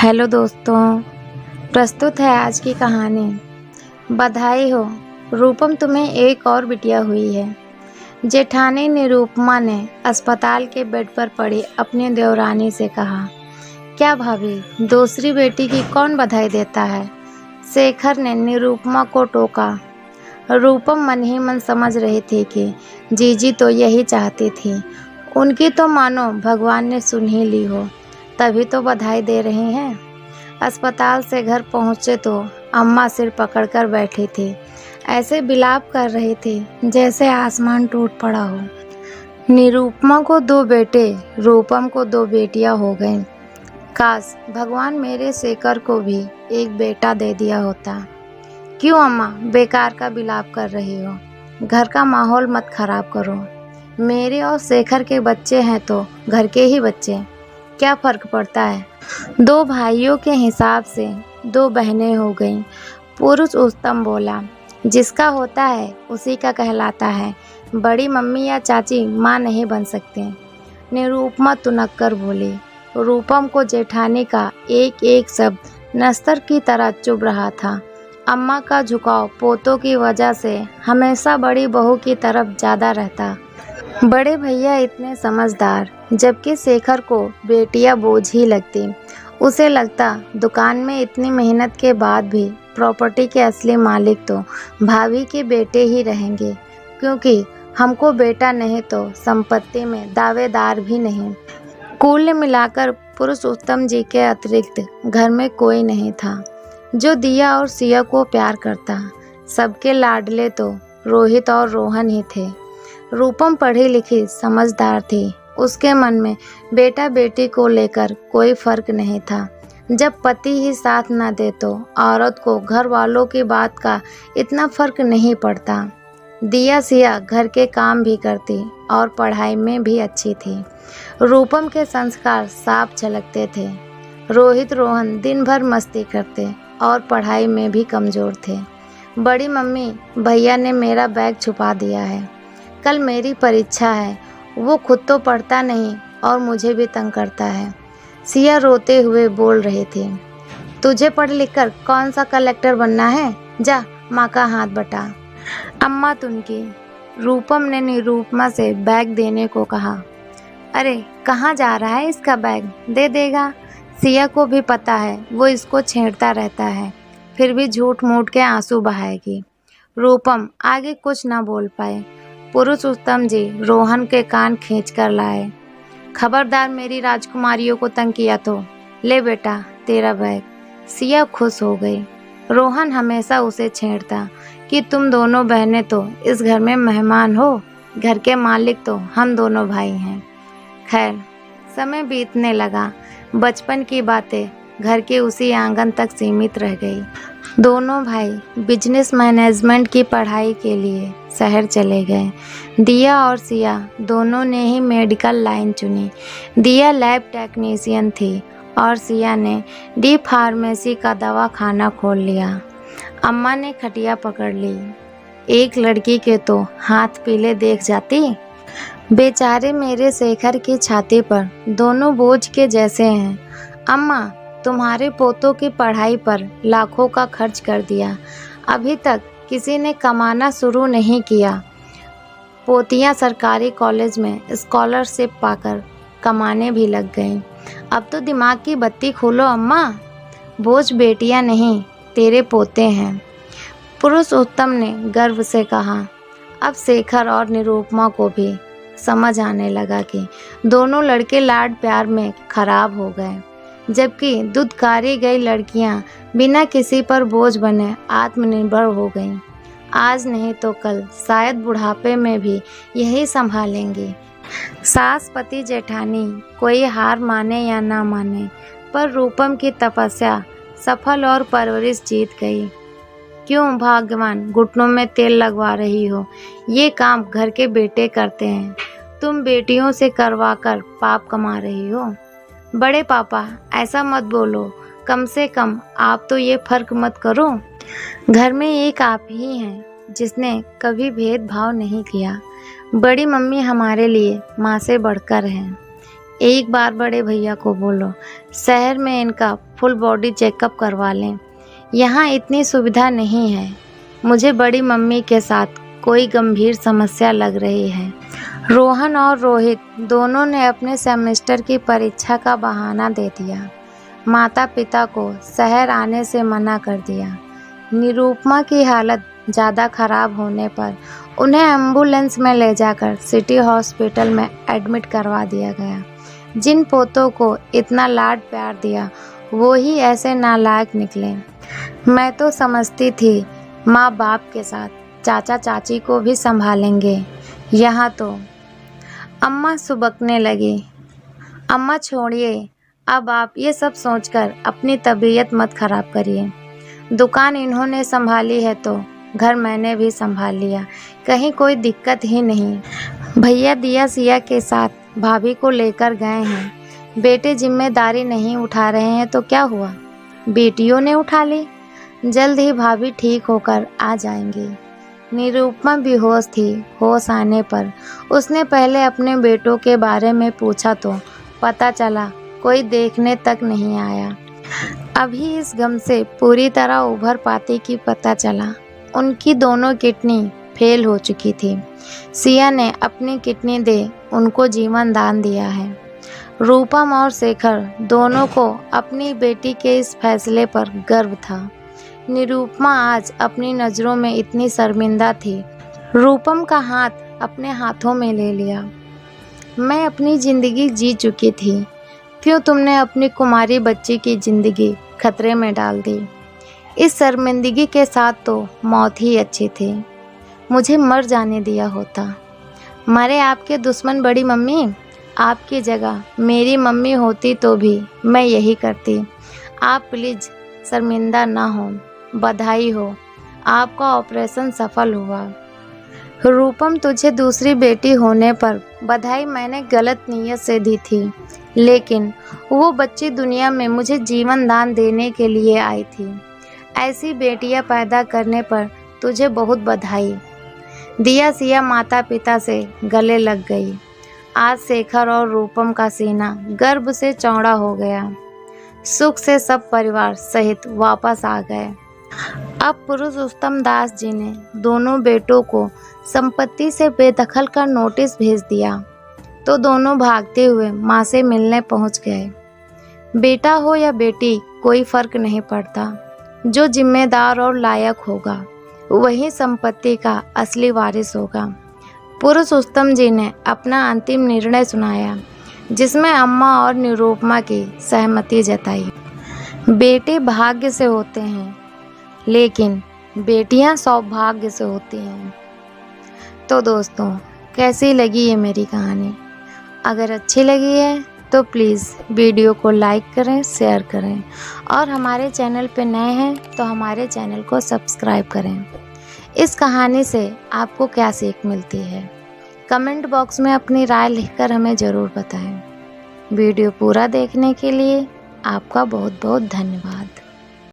Hello दोस्तों, प्रस्तुत है आज की कहानी। बधाई हो रूपम, तुम्हें एक और बिटिया हुई है। जेठानी निरूपमा ने अस्पताल के बेड पर पड़ी अपनी देवरानी से कहा। क्या भाभी, दूसरी बेटी की कौन बधाई देता है? शेखर ने निरूपमा को टोका। रूपम मन ही मन समझ रही थी कि जीजी तो यही चाहती थी। उनकी तो मानो भगवान ने सुन ही ली हो, तभी तो बधाई दे रही हैं। अस्पताल से घर पहुँचे तो अम्मा सिर पकड़कर बैठी थी। ऐसे बिलाप कर रही थी जैसे आसमान टूट पड़ा हो। निरूपमा को 2 बेटे, रूपम को 2 बेटियां हो गईं। काश भगवान मेरे शेखर को भी एक बेटा दे दिया होता। क्यों अम्मा बेकार का बिलाप कर रही हो? घर का माहौल मत खराब करो। मेरे और शेखर के बच्चे हैं तो घर के ही बच्चे, क्या फर्क पड़ता है? 2 भाइयों के हिसाब से 2 बहनें हो गईं। पुरुष उत्तम बोला, जिसका होता है उसी का कहलाता है। बड़ी मम्मी या चाची माँ नहीं बन सकते। निरूपमा तुनक्कर बोली। रूपम को जेठानी का एक एक शब्द नस्तर की तरह चुभ रहा था। अम्मा का झुकाव पोतों की वजह से हमेशा बड़ी बहू की तरफ ज़्यादा रहता। बड़े भैया इतने समझदार, जबकि शेखर को बेटियां बोझ ही लगती। उसे लगता दुकान में इतनी मेहनत के बाद भी प्रॉपर्टी के असली मालिक तो भाभी के बेटे ही रहेंगे, क्योंकि हमको बेटा नहीं तो संपत्ति में दावेदार भी नहीं। कुल मिलाकर पुरुषोत्तम जी के अतिरिक्त घर में कोई नहीं था जो दिया और सिया को प्यार करता। सबके लाडले तो रोहित और रोहन ही थे। रूपम पढ़ी लिखी समझदार थी। उसके मन में बेटा बेटी को लेकर कोई फर्क नहीं था। जब पति ही साथ न दे तो औरत को घर वालों की बात का इतना फर्क नहीं पड़ता। दिया सिया घर के काम भी करती और पढ़ाई में भी अच्छी थी। रूपम के संस्कार साफ झलकते थे। रोहित रोहन दिन भर मस्ती करते और पढ़ाई में भी कमज़ोर थे। बड़ी मम्मी, भैया ने मेरा बैग छुपा दिया है, कल मेरी परीक्षा है। वो खुद तो पढ़ता नहीं और मुझे भी तंग करता है। सिया रोते हुए बोल रही थी। तुझे पढ़ लिख कर कौन सा कलेक्टर बनना है? जा माँ का हाथ बटा। अम्मा तुनकी, रूपम ने निरूपमा से बैग देने को कहा। अरे कहाँ जा रहा है इसका बैग? दे देगा। सिया को भी पता है वो इसको छेड़ता रहता है, फिर भी झूठ मूठ के आंसू बहाएगी। रूपम आगे कुछ ना बोल पाए। पुरुषोत्तम जी रोहन के कान खींच कर लाए। खबरदार मेरी राजकुमारियों को तंग किया तो ले बेटा तेरा बैग। सिया खुश हो गई। रोहन हमेशा उसे छेड़ता कि तुम दोनों बहनें तो इस घर में मेहमान हो, घर के मालिक तो हम दोनों भाई हैं। खैर समय बीतने लगा। बचपन की बातें घर के उसी आंगन तक सीमित रह गई। दोनों भाई बिजनेस मैनेजमेंट की पढ़ाई के लिए शहर चले गए। दिया और सिया दोनों ने ही मेडिकल लाइन चुनी। दिया लैब टेक्नीशियन थी और सिया ने डी फार्मेसी का दवाखाना खोल लिया। अम्मा ने खटिया पकड़ ली। एक लड़की के तो हाथ पीले देख जाती। बेचारे मेरे शेखर की छाती पर दोनों बोझ के जैसे हैं। अम्मा, तुम्हारे पोतों की पढ़ाई पर लाखों का खर्च कर दिया, अभी तक किसी ने कमाना शुरू नहीं किया। पोतियां सरकारी कॉलेज में स्कॉलरशिप पाकर कमाने भी लग गईं। अब तो दिमाग की बत्ती खोलो अम्मा, बोझ बेटियां नहीं तेरे पोते हैं। पुरुषोत्तम ने गर्व से कहा। अब शेखर और निरूपमा को भी समझ आने लगा कि दोनों लड़के लाड प्यार में खराब हो गए, जबकि दुत्कारी गई लड़कियां बिना किसी पर बोझ बने आत्मनिर्भर हो गईं। आज नहीं तो कल शायद बुढ़ापे में भी यही संभालेंगी। सास पति जेठानी कोई हार माने या ना माने, पर रूपम की तपस्या सफल और परवरिश जीत गई। क्यों भाग्यवान घुटनों में तेल लगवा रही हो? ये काम घर के बेटे करते हैं, तुम बेटियों से करवाकर पाप कमा रही हो। बड़े पापा ऐसा मत बोलो, कम से कम आप तो ये फर्क मत करो। घर में एक आप ही हैं जिसने कभी भेदभाव नहीं किया। बड़ी मम्मी हमारे लिए माँ से बढ़कर हैं। एक बार बड़े भैया को बोलो शहर में इनका फुल बॉडी चेकअप करवा लें, यहाँ इतनी सुविधा नहीं है। मुझे बड़ी मम्मी के साथ कोई गंभीर समस्या लग रही है। रोहन और रोहित दोनों ने अपने सेमेस्टर की परीक्षा का बहाना दे दिया। माता पिता को शहर आने से मना कर दिया। निरुपमा की हालत ज़्यादा खराब होने पर उन्हें एम्बुलेंस में ले जाकर सिटी हॉस्पिटल में एडमिट करवा दिया गया। जिन पोतों को इतना लाड प्यार दिया वो ही ऐसे नालायक निकले। मैं तो समझती थी माँ बाप के साथ चाचा चाची को भी संभालेंगे, यहाँ तो। अम्मा सुबकने लगी। अम्मा छोड़िए, अब आप ये सब सोचकर अपनी तबीयत मत खराब करिए। दुकान इन्होंने संभाली है तो घर मैंने भी संभाल लिया, कहीं कोई दिक्कत ही नहीं। भैया दिया सिया के साथ भाभी को लेकर गए हैं। बेटे जिम्मेदारी नहीं उठा रहे हैं तो क्या हुआ, बेटियों ने उठा ली। जल्द ही भाभी ठीक होकर आ जाएंगी। निरुपमा बेहोश थी। होश आने पर उसने पहले अपने बेटों के बारे में पूछा तो पता चला कोई देखने तक नहीं आया। अभी इस गम से पूरी तरह उभर पाती कि पता चला उनकी दोनों किडनी फेल हो चुकी थी। सिया ने अपनी किडनी दे उनको जीवन दान दिया है। रूपम और शेखर दोनों को अपनी बेटी के इस फैसले पर गर्व था। निरुपमा आज अपनी नज़रों में इतनी शर्मिंदा थी। रूपम का हाथ अपने हाथों में ले लिया। मैं अपनी ज़िंदगी जी चुकी थी, क्यों तुमने अपनी कुमारी बच्ची की ज़िंदगी खतरे में डाल दी। इस शर्मिंदगी के साथ तो मौत ही अच्छी थी। मुझे मर जाने दिया होता। मरे आपके दुश्मन बड़ी मम्मी, आपकी जगह मेरी मम्मी होती तो भी मैं यही करती। आप प्लीज़ शर्मिंदा ना हो। बधाई हो, आपका ऑपरेशन सफल हुआ। रूपम, तुझे दूसरी बेटी होने पर बधाई मैंने गलत नीयत से दी थी, लेकिन वो बच्ची दुनिया में मुझे जीवन दान देने के लिए आई थी। ऐसी बेटियां पैदा करने पर तुझे बहुत बधाई। दिया सिया माता पिता से गले लग गई। आज शेखर और रूपम का सीना गर्व से चौड़ा हो गया। सुख से सब परिवार सहित वापस आ गए। अब पुरुषोत्तम दास जी ने दोनों बेटों को संपत्ति से बेदखल का नोटिस भेज दिया तो दोनों भागते हुए माँ से मिलने पहुँच गए। बेटा हो या बेटी कोई फर्क नहीं पड़ता, जो जिम्मेदार और लायक होगा वही संपत्ति का असली वारिस होगा। पुरुषोत्तम जी ने अपना अंतिम निर्णय सुनाया, जिसमें अम्मा और निरुपमा की सहमति जताई। बेटे भाग्य से होते हैं, लेकिन बेटियां सौभाग्य से होती हैं। तो दोस्तों, कैसी लगी ये मेरी कहानी? अगर अच्छी लगी है तो प्लीज़ वीडियो को लाइक करें, शेयर करें, और हमारे चैनल पे नए हैं तो हमारे चैनल को सब्सक्राइब करें। इस कहानी से आपको क्या सीख मिलती है, कमेंट बॉक्स में अपनी राय लिखकर हमें ज़रूर बताएं। वीडियो पूरा देखने के लिए आपका बहुत बहुत धन्यवाद।